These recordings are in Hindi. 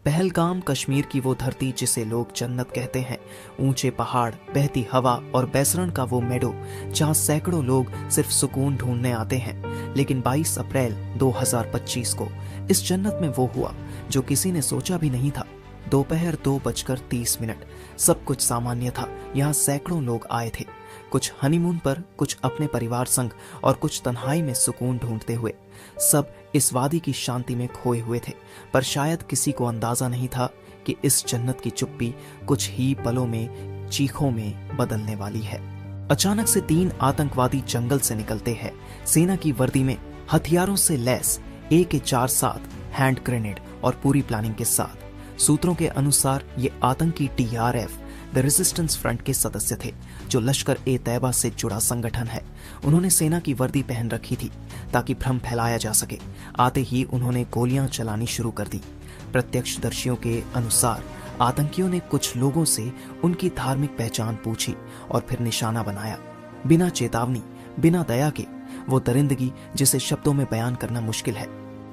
पहलगाम कश्मीर की वो धरती जिसे लोग जन्नत कहते हैं। ऊंचे पहाड़, बहती हवा और बैसरण का वो मेडो जहां सैकड़ों लोग सिर्फ सुकून ढूंढने आते हैं। लेकिन 22 अप्रैल 2025 को इस जन्नत में वो हुआ जो किसी ने सोचा भी नहीं था। दोपहर 2:30। सब कुछ सामान्य था। यहाँ सैकड़ों लोग आए थे, कुछ हनीमून पर, कुछ अपने परिवार संग और कुछ तन्हाई में सुकून ढूंढते हुए। सब इस वादी की शांति में खोए हुए थे, पर शायद किसी को अंदाजा नहीं था कि इस जन्नत की चुप्पी कुछ ही पलों में चीखों में बदलने वाली है। अचानक से 3 आतंकवादी जंगल से निकलते हैं, सेना की वर्दी में, हथियारों से लैस, AK-47, हैंड ग्रेनेड और पूरी प्लानिंग के साथ। सूत्रों के अनुसार ये आतंकी TRF द रेजिस्टेंस फ्रंट के सदस्य थे, जो लश्कर-ए-तैयबा से जुड़ा संगठन है। उन्होंने सेना की वर्दी पहन रखी थी ताकि भ्रम फैलाया जा सके। आते ही उन्होंने गोलियां चलानी शुरू कर दी। प्रत्यक्षदर्शियों के अनुसार आतंकियों ने कुछ लोगों से उनकी धार्मिक पहचान पूछी और फिर निशाना बनाया। बिना चेतावनी, बिना दया के, वो दरिंदगी जिसे शब्दों में बयान करना मुश्किल है।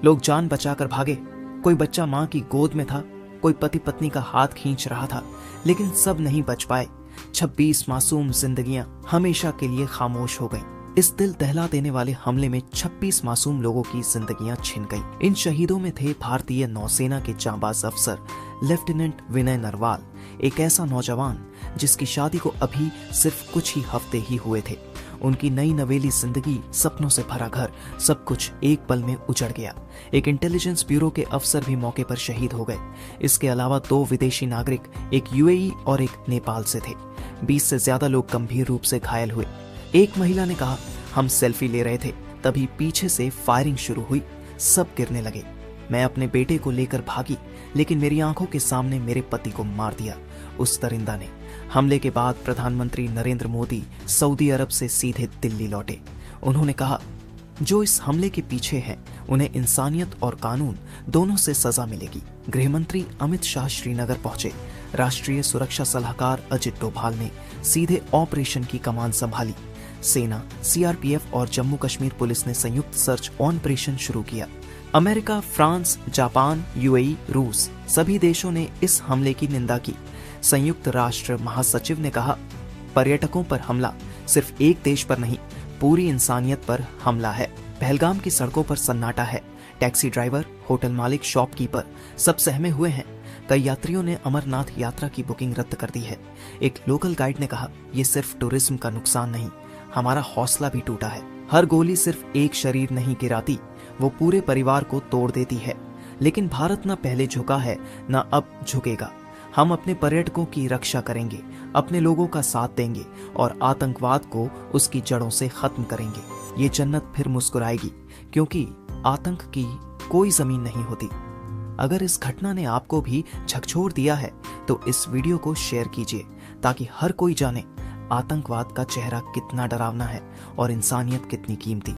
लोग जान बचाकर भागे। कोई बच्चा मां की गोद में था, कोई पति पत्नी का हाथ खींच रहा था, लेकिन सब नहीं बच पाए। 26 मासूम जिंदगियां हमेशा के लिए खामोश हो गईं। इस दिल दहला देने वाले हमले में 26 मासूम लोगों की जिंदगियां छिन गईं। इन शहीदों में थे भारतीय नौसेना के जांबाज अफसर लेफ्टिनेंट विनय नरवाल, एक ऐसा नौजवान जिसकी शादी को अभी सिर्फ कुछ ही हफ्ते ही हुए थे। उनकी नई नवेली जिंदगी, सपनों से भरा घर, सब कुछ एक पल में उजड़ गया। एक इंटेलिजेंस ब्यूरो के अफसर भी मौके पर शहीद हो गए। इसके अलावा 2 विदेशी नागरिक, एक UAE और एक नेपाल से थे। 20 से ज्यादा लोग गंभीर रूप से घायल हुए। एक महिला ने कहा, हम सेल्फी ले रहे थे, तभी पीछे से फायरिंग शुरू हुई। सब गिरने लगे। मैं अपने बेटे को लेकर भागी, लेकिन मेरी आंखों के सामने मेरे पति को मार दिया उस दरिंदा ने। हमले के बाद प्रधानमंत्री नरेंद्र मोदी सऊदी अरब से सीधे दिल्ली लौटे। उन्होंने कहा, जो इस हमले के पीछे हैं उन्हें इंसानियत और कानून दोनों से सजा मिलेगी। गृहमंत्री अमित शाह श्रीनगर पहुंचे। राष्ट्रीय सुरक्षा सलाहकार अजित डोभाल ने सीधे ऑपरेशन की कमान संभाली। सेना, CRPF और जम्मू कश्मीर पुलिस ने संयुक्त सर्च ऑपरेशन शुरू किया। अमेरिका, फ्रांस, जापान, UAE, रूस, सभी देशों ने इस हमले की निंदा की। संयुक्त राष्ट्र महासचिव ने कहा, पर्यटकों पर हमला सिर्फ एक देश पर नहीं, पूरी इंसानियत पर हमला है। पहलगाम की सड़कों पर सन्नाटा है। टैक्सी ड्राइवर, होटल मालिक, शॉपकीपर सब सहमे हुए हैं। कई यात्रियों ने अमरनाथ यात्रा की बुकिंग रद्द कर दी है। एक लोकल गाइड ने कहा, ये सिर्फ टूरिज्म का नुकसान नहीं, हमारा हौसला भी टूटा है। हर गोली सिर्फ एक शरीर नहीं गिराती, वो पूरे परिवार को तोड़ देती है। लेकिन भारत न पहले झुका है, न अब झुकेगा। हम अपने पर्यटकों की रक्षा करेंगे, अपने लोगों का साथ देंगे और आतंकवाद को उसकी जड़ों से खत्म करेंगे। ये जन्नत फिर मुस्कुराएगी, क्योंकि आतंक की कोई जमीन नहीं होती। अगर इस घटना ने आपको भी झकझोर दिया है तो इस वीडियो को शेयर कीजिए, ताकि हर कोई जाने आतंकवाद का चेहरा कितना डरावना है और इंसानियत कितनी कीमती।